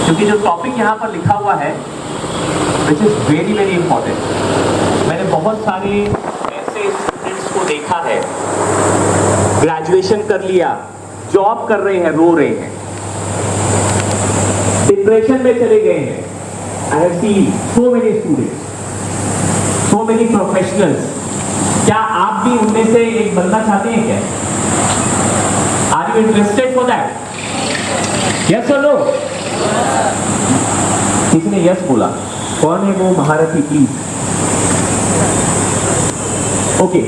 क्योंकि जो टॉपिक यहाँ पर लिखा हुआ है which is very very important. मैंने बहुत सारे ऐसे स्टूडेंट्स को देखा है, ग्रेजुएशन कर लिया, जॉब कर रहे हैं, रो रहे हैं, डिप्रेशन में चले गए हैं। I have seen so many students, so many professionals. क्या आप भी उनमें से एक बनना चाहते हैं क्या? Are you interested for that? Yes और नो? किसी ने यस बोला? कौन है वो महारथी प्लीज? ओके,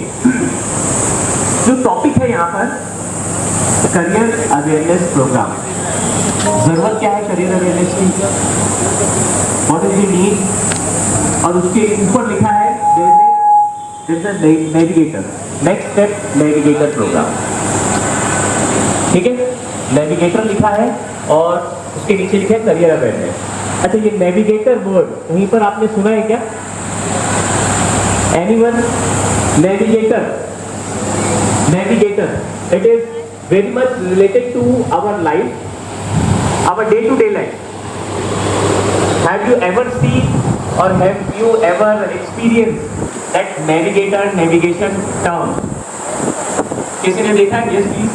जो टॉपिक है यहाँ पर करियर अवेयरनेस प्रोग्राम। जरूरत क्या है करियर अवेयरनेस की? What is the need? और उसके ऊपर लिखा है navigator, next step navigator programme. ठीक है, नेविगेटर लिखा है और उसके नीचे लिखा है करियर अवेयरनेस। अच्छा, ये नेविगेटर वर्ड कहीं पर आपने सुना है क्या? Anyone? Navigator, navigator it is very much related to our life, our day to day life. Have you ever seen or have you ever experienced that navigator navigation term? किसी ने देखा है? Yes please.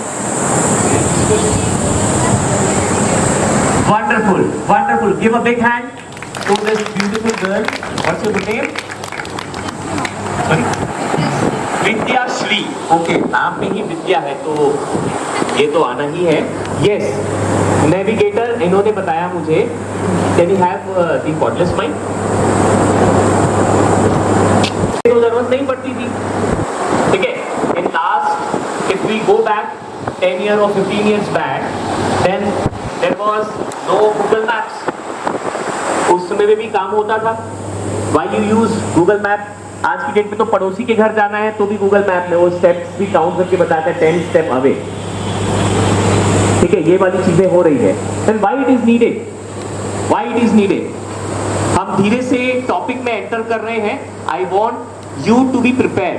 Wonderful, wonderful. Give a big hand to this beautiful girl. What's your good name? Sorry? Vidya Shri. Okay, नाम में ही विद्या है तो ये तो आना ही है। यस, नेविगेटर इन्होंने बताया मुझे। Can you have the cordless mic? तो जरूरत नहीं पड़ती थी। ठीक है, in last if we go back 10 years or 15 years back, then there was no Google Maps. उस समय में भी काम होता था। Why you use Google Map? आज की डेट में तो पड़ोसी के घर जाना है तो भी गूगल मैप में वो स्टेप्स भी काउंट करके बताता है 10 स्टेप अवे। ठीक है, ये वाली चीजें हो रही है। Then why it is needed? Why it is needed? हम धीरे से टॉपिक में एंटर कर रहे हैं। I want you to be prepare,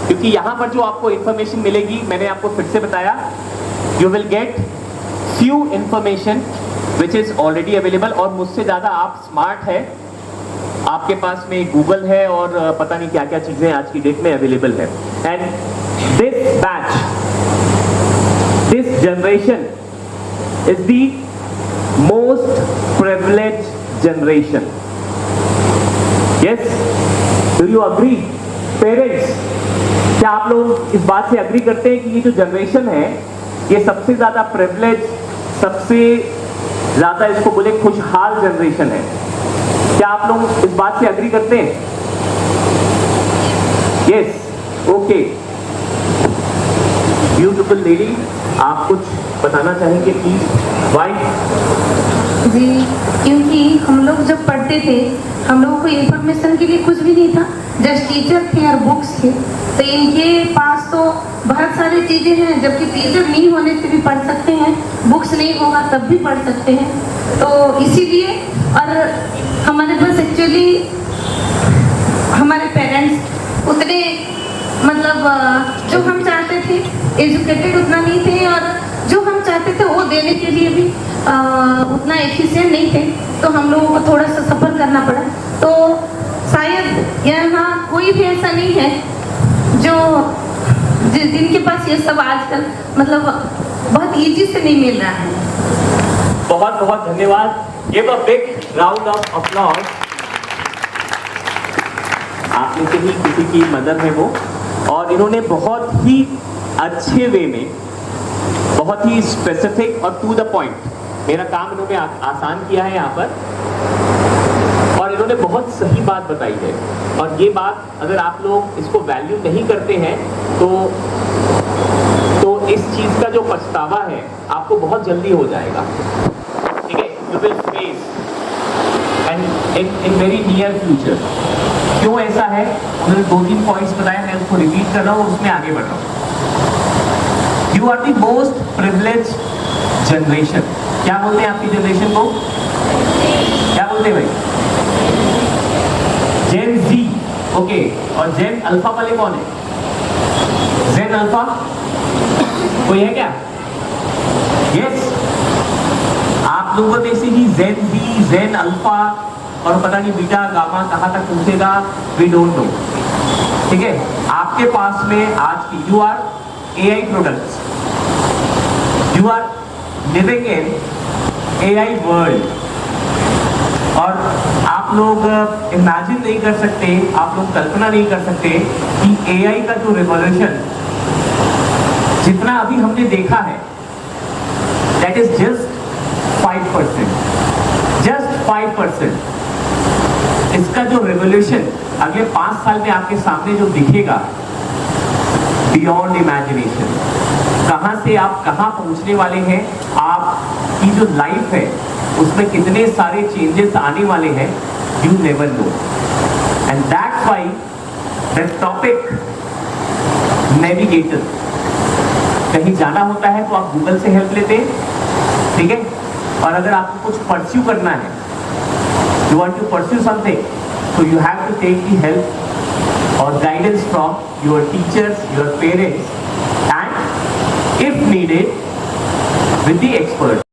क्योंकि यहाँ पर जो आपको इंफॉर्मेशन मिलेगी, मैंने आपको फिर से बताया, you will get few information which is already available, और मुझसे ज़्यादा आप स्मार्ट है, आपके पास में गूगल है और पता नहीं क्या क्या चीज़ें आज की डेट में अवेलेबल है. And this batch, this generation is the most privileged generation. Yes, do you agree parents? क्या आप लोग इस बात से अग्री करते हैं कि ये जो जनरेशन है ये सबसे ज्यादा प्रिविलेज, सबसे ज्यादा इसको बोले खुशहाल जनरेशन है? क्या आप लोग इस बात से अग्री करते हैं? Yes, okay. ब्यूटीफुल लेडी, आप कुछ बताना चाहेंगे प्लीज? वाई? जी, क्योंकि हम लोग जब पढ़ते थे हम लोगों को इंफॉर्मेशन के लिए कुछ भी नहीं था, जस्ट टीचर थे और बुक्स थे. तो इनके पास तो बहुत सारी चीज़ें हैं, जबकि टीचर नहीं होने से भी पढ़ सकते हैं, बुक्स नहीं होगा तब भी पढ़ सकते हैं. तो इसीलिए, और हमारे पास एक्चुअली हमारे पेरेंट्स उतने मतलब जो हम चाहते थे एजुकेटेड उतना नहीं थे, और जो हम चाहते थे वो देने के लिए भी उतना एफिशिएंट नहीं थे. तो हम लोगों को थोड़ा सा सफ़र करना पड़ा. तो शायद यहाँ कोई भी ऐसा नहीं है जो जिनके पास ये सब आजकल मतलब बहुत इजी से नहीं मिल रहा है. बहुत बहुत धन्यवाद. Give a big round of applause. आप में से ही किसी की मदर है वो, और इन्होंने बहुत ही अच्छे वे में, बहुत ही स्पेसिफिक और टू द पॉइंट मेरा काम इन्होंने आसान किया है यहाँ पर, और इन्होंने बहुत सही बात बताई है. और ये बात अगर आप लोग इसको वैल्यू नहीं करते हैं तो इस चीज़ का जो पछतावा है आपको बहुत जल्दी हो जाएगा. ठीक है, you will face and in very near future. क्यों ऐसा है? उन्होंने 2-3 पॉइंट्स बताए, मैं उसको रिपीट कर रहा हूँ, उसमें आगे बढ़ रहा हूँ. You are the most privilege generation. क्या बोलते हैं आपकी जनरेशन को? क्या बोलते हैं भाई? जेन जी. ओके, और जेन अल्फा वाले कौन है? जेन अल्फा कोई है क्या? यस, आप लोगों में से ही जेन जी, जेन अल्फा और पता नहीं बीटा गामा कहाँ तक पहुंचेगा, वी डोंट नो. ठीक है, आपके पास में आज की you are AI products, you are living in AI world. और आप लोग इमेजिन नहीं कर सकते, आप लोग कल्पना नहीं कर सकते कि एआई का जो रिवॉल्यूशन जितना अभी हमने देखा है, दैट इज जस्ट 5%. जस्ट 5%. इसका जो रिवॉल्यूशन अगले 5 साल में आपके सामने जो दिखेगा, बियॉन्ड इमेजिनेशन. कहाँ से आप कहाँ पहुँचने वाले हैं, आपकी जो लाइफ है उसमें कितने सारे चेंजेस आने वाले हैं, you never know. And that's why the topic navigator. कहीं जाना होता है तो आप गूगल से हेल्प लेते हैं. ठीक है, और अगर आपको कुछ परस्यू करना है, you want to pursue something, so you have to take the help or guidance from your teachers, your parents, and if needed with the expert.